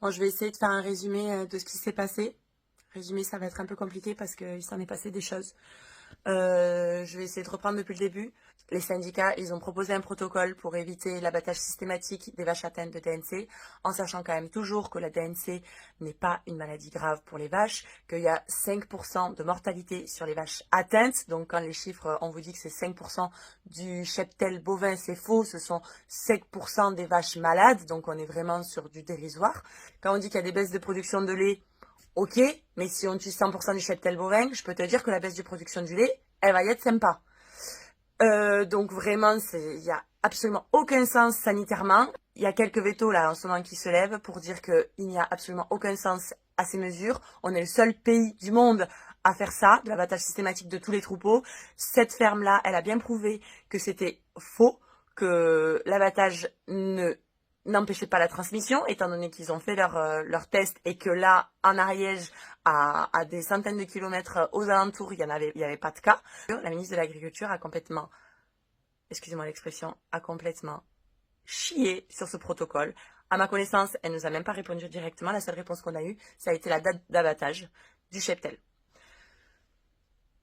Bon, je vais essayer de faire un résumé de ce qui s'est passé. Résumé, ça va être un peu compliqué parce qu'il s'en est passé des choses. Je vais essayer de reprendre depuis le début. Les syndicats, ils ont proposé un protocole pour éviter l'abattage systématique des vaches atteintes de DNC, en sachant quand même toujours que la DNC n'est pas une maladie grave pour les vaches, qu'il y a 5% de mortalité sur les vaches atteintes. Donc quand les chiffres, on vous dit que c'est 5% du cheptel bovin, c'est faux, ce sont 5% des vaches malades, donc on est vraiment sur du dérisoire. Quand on dit qu'il y a des baisses de production de lait, ok, mais si on tue 100% du cheptel bovin, je peux te dire que la baisse de production du lait, elle va y être sympa. Donc vraiment, il n'y a absolument aucun sens sanitairement. Il y a quelques vétos là en ce moment qui se lèvent pour dire qu'il n'y a absolument aucun sens à ces mesures. On est le seul pays du monde à faire ça, de l'abattage systématique de tous les troupeaux. Cette ferme-là, elle a bien prouvé que c'était faux, que l'abattage n'empêchait pas la transmission, étant donné qu'ils ont fait leur test et que là, en Ariège, à des centaines de kilomètres aux alentours, il y avait pas de cas. La ministre de l'Agriculture a complètement, excusez-moi l'expression, a complètement chié sur ce protocole. À ma connaissance, elle nous a même pas répondu directement. La seule réponse qu'on a eue, ça a été la date d'abattage du cheptel.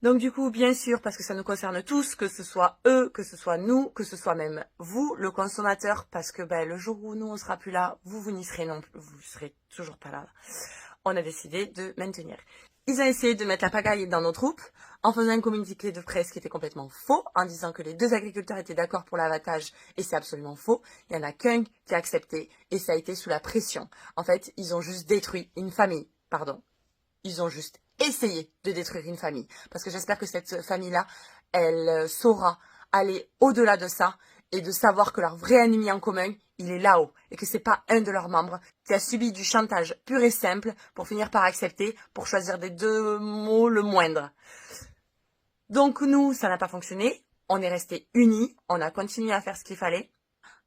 Donc du coup, bien sûr, parce que ça nous concerne tous, que ce soit eux, que ce soit nous, que ce soit même vous, le consommateur, parce que le jour où nous on sera plus là, vous n'y serez non plus, vous serez toujours pas là. On a décidé de maintenir. Ils ont essayé de mettre la pagaille dans nos troupes en faisant un communiqué de presse qui était complètement faux, en disant que les deux agriculteurs étaient d'accord pour l'abattage, et c'est absolument faux. Il n'y en a qu'un qui a accepté, et ça a été sous la pression. En fait, ils ont juste détruit une famille, pardon. Ils ont juste essayé de détruire une famille. Parce que j'espère que cette famille-là, elle saura aller au-delà de ça et de savoir que leur vrai ennemi en commun, il est là-haut. Et que c'est pas un de leurs membres qui a subi du chantage pur et simple pour finir par accepter, pour choisir des deux mots le moindre. Donc nous, ça n'a pas fonctionné. On est restés unis. On a continué à faire ce qu'il fallait.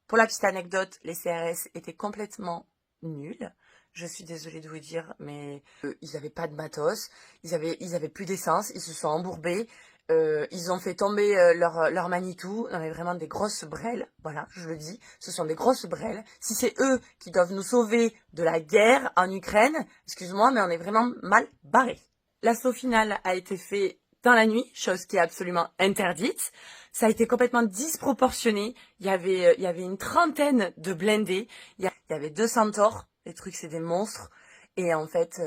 Pour la petite anecdote, les CRS étaient complètement nuls. Je suis désolée de vous dire, mais ils avaient pas de matos, ils avaient plus d'essence, ils se sont embourbés, ils ont fait tomber leur Manitou. On avait vraiment des grosses brêles, voilà, je le dis, ce sont des grosses brêles. Si c'est eux qui doivent nous sauver de la guerre en Ukraine, excuse-moi, mais on est vraiment mal barrés. L'assaut final a été fait dans la nuit, chose qui est absolument interdite. Ça a été complètement disproportionné. Il y avait une trentaine de blindés. Il y avait 2 centaures. Les trucs, c'est des monstres. Et en fait,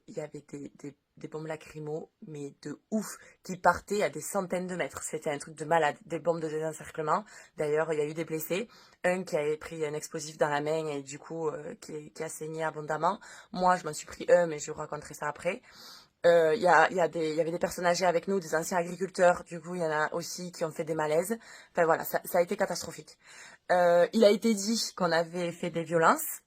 il y avait des bombes lacrymo, mais de ouf, qui partaient à des centaines de mètres. C'était un truc de malade. Des bombes de désencerclement. D'ailleurs, il y a eu des blessés. Un qui avait pris un explosif dans la main et du coup, qui a saigné abondamment. Moi, je m'en suis pris un, mais je vous raconterai ça après. Il y avait des personnes âgées avec nous, des anciens agriculteurs, du coup il y en a aussi qui ont fait des malaises. Enfin voilà, ça a été catastrophique. Il a été dit qu'on avait fait des violences,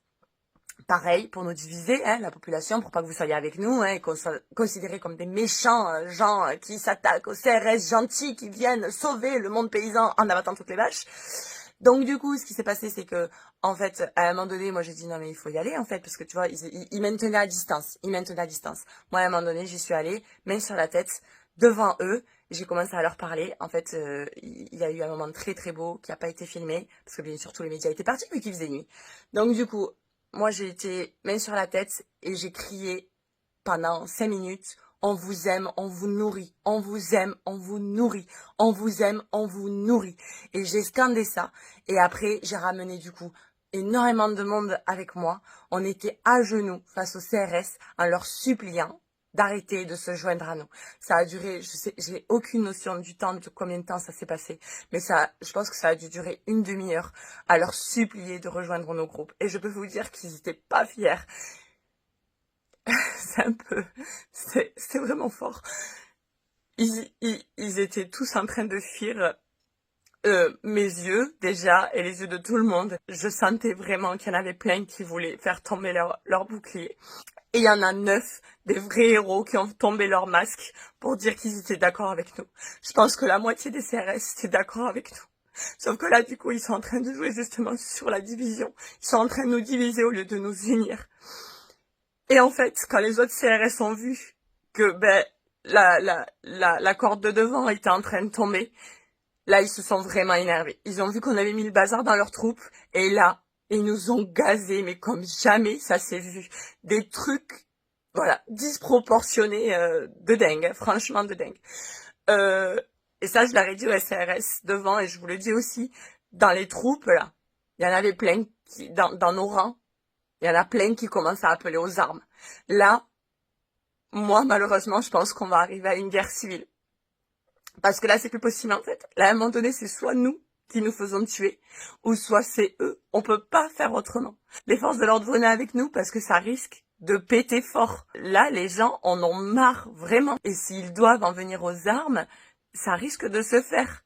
pareil pour nous diviser, hein, la population, pour pas que vous soyez avec nous, hein, et qu'on soit considérés comme des méchants gens qui s'attaquent aux CRS gentils qui viennent sauver le monde paysan en abattant toutes les vaches. Donc du coup, ce qui s'est passé, c'est que, en fait, à un moment donné, moi j'ai dit non mais il faut y aller en fait, parce que tu vois, ils maintenaient à distance, ils maintenaient à distance. Moi à un moment donné, j'y suis allée, main sur la tête, devant eux, j'ai commencé à leur parler. En fait, il y a eu un moment très très beau qui n'a pas été filmé, parce que bien sûr tous les médias étaient partis vu qu'il faisait nuit. Donc du coup, moi j'ai été main sur la tête et j'ai crié pendant 5 minutes. On vous aime, on vous nourrit, on vous aime, on vous nourrit, on vous aime, on vous nourrit. Et j'ai scandé ça. Et après, j'ai ramené du coup énormément de monde avec moi. On était à genoux face au CRS en leur suppliant d'arrêter de se joindre à nous. Ça a duré, je sais, j'ai aucune notion du temps, de combien de temps ça s'est passé. Mais ça, je pense que ça a dû durer une demi-heure à leur supplier de rejoindre nos groupes. Et je peux vous dire qu'ils n'étaient pas fiers. C'est un peu, c'est vraiment fort. Ils étaient tous en train de fuir mes yeux déjà et les yeux de tout le monde. Je sentais vraiment qu'il y en avait plein qui voulaient faire tomber leur bouclier. Et il y en a 9 des vrais héros qui ont tombé leur masque pour dire qu'ils étaient d'accord avec nous. Je pense que la moitié des CRS étaient d'accord avec nous. Sauf que là, du coup, ils sont en train de jouer justement sur la division. Ils sont en train de nous diviser au lieu de nous unir. Et en fait, quand les autres CRS ont vu que la corde de devant était en train de tomber, là, ils se sont vraiment énervés. Ils ont vu qu'on avait mis le bazar dans leurs troupes, et là, Ils nous ont gazés, mais comme jamais ça s'est vu. Des trucs, voilà, disproportionnés de dingue, franchement de dingue. Et ça, je l'aurais dit au SRS devant, et je vous le dis aussi, dans les troupes, là, il y en avait plein qui, dans nos rangs, il y en a plein qui commencent à appeler aux armes. Là, moi, malheureusement, je pense qu'on va arriver à une guerre civile. Parce que là, c'est plus possible, en fait. Là, à un moment donné, c'est soit nous qui nous faisons tuer, ou soit c'est eux. On peut pas faire autrement. Les forces de l'ordre, venez avec nous, parce que ça risque de péter fort. Là, les gens en ont marre, vraiment. Et s'ils doivent en venir aux armes, ça risque de se faire.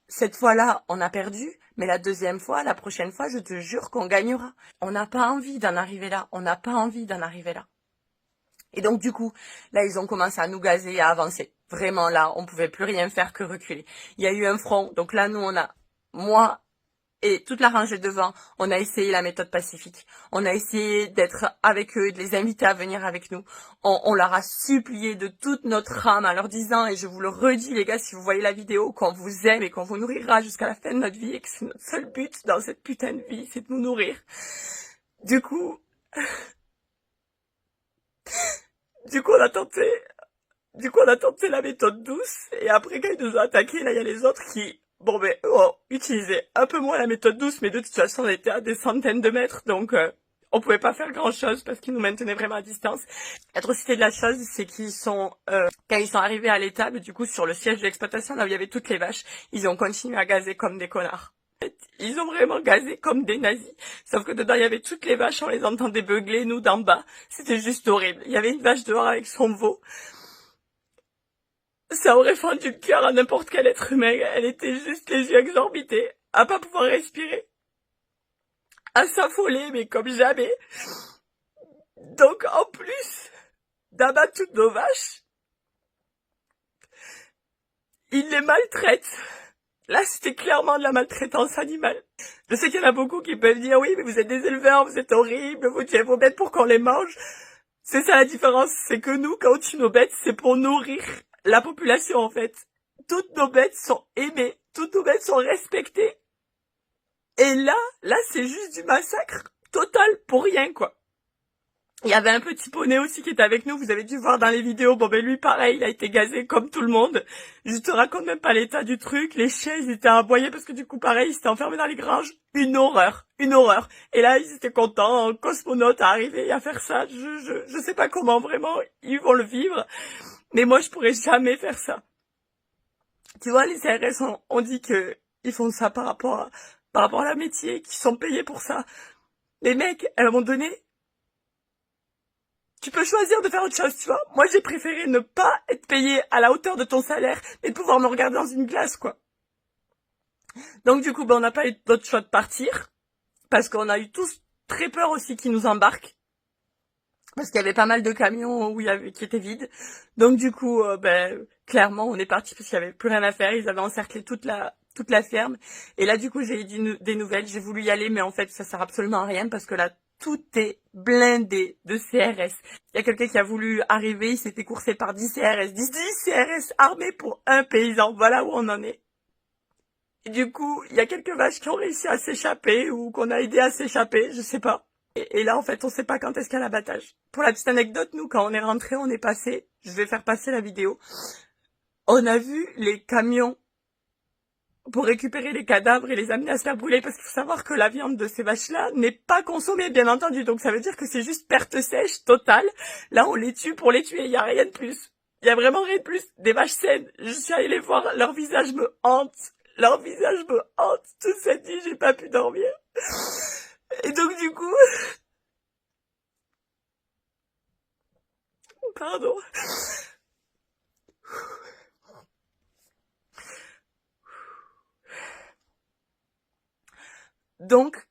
Cette fois-là, on a perdu, mais la deuxième fois, la prochaine fois, je te jure qu'on gagnera. On n'a pas envie d'en arriver là. On n'a pas envie d'en arriver là. Et donc, du coup, là, ils ont commencé à nous gazer et à avancer. Vraiment, là, on pouvait plus rien faire que reculer. Il y a eu un front. Donc là, nous, moi et toute la rangée devant, on a essayé la méthode pacifique. On a essayé d'être avec eux, de les inviter à venir avec nous. On leur a supplié de toute notre âme en leur disant, et je vous le redis, les gars, si vous voyez la vidéo, qu'on vous aime et qu'on vous nourrira jusqu'à la fin de notre vie et que c'est notre seul but dans cette putain de vie, c'est de nous nourrir. Du coup, on a tenté la méthode douce, et après, quand ils nous ont attaqués, là, il y a les autres qui, ont utilisé un peu moins la méthode douce, mais de toute façon, on était à des centaines de mètres, donc, on pouvait pas faire grand chose parce qu'ils nous maintenaient vraiment à distance. L'atrocité de la chose, c'est qu'ils sont, quand ils sont arrivés à l'étable, du coup, sur le siège de l'exploitation, là où il y avait toutes les vaches, ils ont continué à gazer comme des connards. Ils ont vraiment gazé comme des nazis. Sauf que dedans, il y avait toutes les vaches, on les entendait beugler, nous, d'en bas. C'était juste horrible. Il y avait une vache dehors avec son veau. Ça aurait fendu le cœur à n'importe quel être humain. Elle était juste les yeux exorbités, à pas pouvoir respirer, à s'affoler, mais comme jamais. Donc, en plus d'abattre toutes nos vaches, ils les maltraitent. Là, c'était clairement de la maltraitance animale. Je sais qu'il y en a beaucoup qui peuvent dire, oui, mais vous êtes des éleveurs, vous êtes horribles, vous tuez vos bêtes pour qu'on les mange. C'est ça la différence, c'est que nous, quand on tue nos bêtes, c'est pour nourrir la population, en fait. Toutes nos bêtes sont aimées, toutes nos bêtes sont respectées. Et là, c'est juste du massacre total pour rien, quoi. Il y avait un petit poney aussi qui était avec nous, vous avez dû voir dans les vidéos. Lui, pareil, il a été gazé comme tout le monde. Je te raconte même pas l'état du truc. Les chiens, ils étaient aboyés parce que du coup, pareil, ils s'étaient enfermés dans les granges. Une horreur. Et là, ils étaient contents, un cosmonaute à arriver et à faire ça. Je sais pas comment, vraiment, ils vont le vivre. Mais moi, je pourrais jamais faire ça. Tu vois, les CRS ont dit que ils font ça par rapport à leur métier, qu'ils sont payés pour ça. Les mecs, à un moment donné, tu peux choisir de faire autre chose, tu vois. Moi, j'ai préféré ne pas être payé à la hauteur de ton salaire, mais de pouvoir me regarder dans une glace, quoi. Donc, du coup, on n'a pas eu d'autre choix de partir, parce qu'on a eu tous très peur aussi qu'ils nous embarquent, parce qu'il y avait pas mal de camions qui étaient vides. Donc, du coup, clairement, on est parti parce qu'il y avait plus rien à faire. Ils avaient encerclé toute la ferme. Et là, du coup, j'ai eu des nouvelles. J'ai voulu y aller, mais en fait, ça sert absolument à rien, parce que là, tout est blindé de CRS. Il y a quelqu'un qui a voulu arriver, il s'est fait courser par 10 CRS. 10 CRS armés pour un paysan. Voilà où on en est. Et du coup, il y a quelques vaches qui ont réussi à s'échapper ou qu'on a aidé à s'échapper, je sais pas. Et là, en fait, on sait pas quand est-ce qu'il y a l'abattage. Pour la petite anecdote, nous, quand on est rentré, on est passé, je vais faire passer la vidéo, on a vu les camions pour récupérer les cadavres et les amener à se faire brûler, parce qu'il faut savoir que la viande de ces vaches-là n'est pas consommée, bien entendu, donc ça veut dire que c'est juste perte sèche totale. Là, on les tue pour les tuer, il y a rien de plus. Il y a vraiment rien de plus. Des vaches saines, je suis allée les voir, leur visage me hante. Toute cette nuit, j'ai pas pu dormir. Et donc, du coup... Pardon. Donc,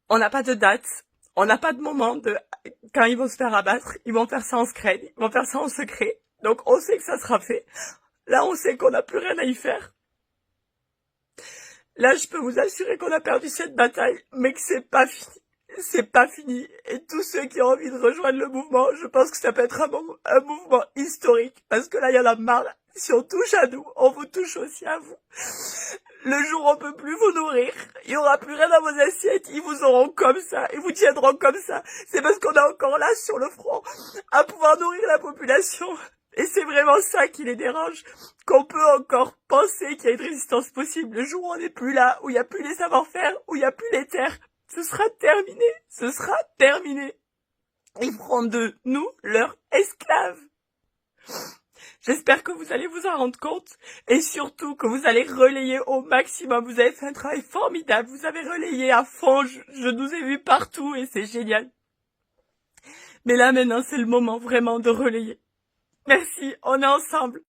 on n'a pas de date, on n'a pas de moment de quand ils vont se faire abattre. Ils vont faire ça en secret, ils vont faire ça en secret. Donc on sait que ça sera fait. Là, on sait qu'on n'a plus rien à y faire. Là, je peux vous assurer qu'on a perdu cette bataille, mais que c'est pas fini. C'est pas fini. Et tous ceux qui ont envie de rejoindre le mouvement, je pense que ça peut être un mouvement historique. Parce que là, il y en a marre. Si on touche à nous, on vous touche aussi à vous. Le jour où on peut plus vous nourrir, il y aura plus rien dans vos assiettes, ils vous auront comme ça, ils vous tiendront comme ça. C'est parce qu'on est encore là sur le front à pouvoir nourrir la population. Et c'est vraiment ça qui les dérange, qu'on peut encore penser qu'il y a une résistance possible. Le jour où on n'est plus là, où il n'y a plus les savoir-faire, où il n'y a plus les terres, ce sera terminé, ce sera terminé. Ils feront de nous leurs esclaves. J'espère que vous allez vous en rendre compte et surtout que vous allez relayer au maximum. Vous avez fait un travail formidable, vous avez relayé à fond, je vous ai vu partout et c'est génial. Mais là maintenant c'est le moment vraiment de relayer. Merci, on est ensemble.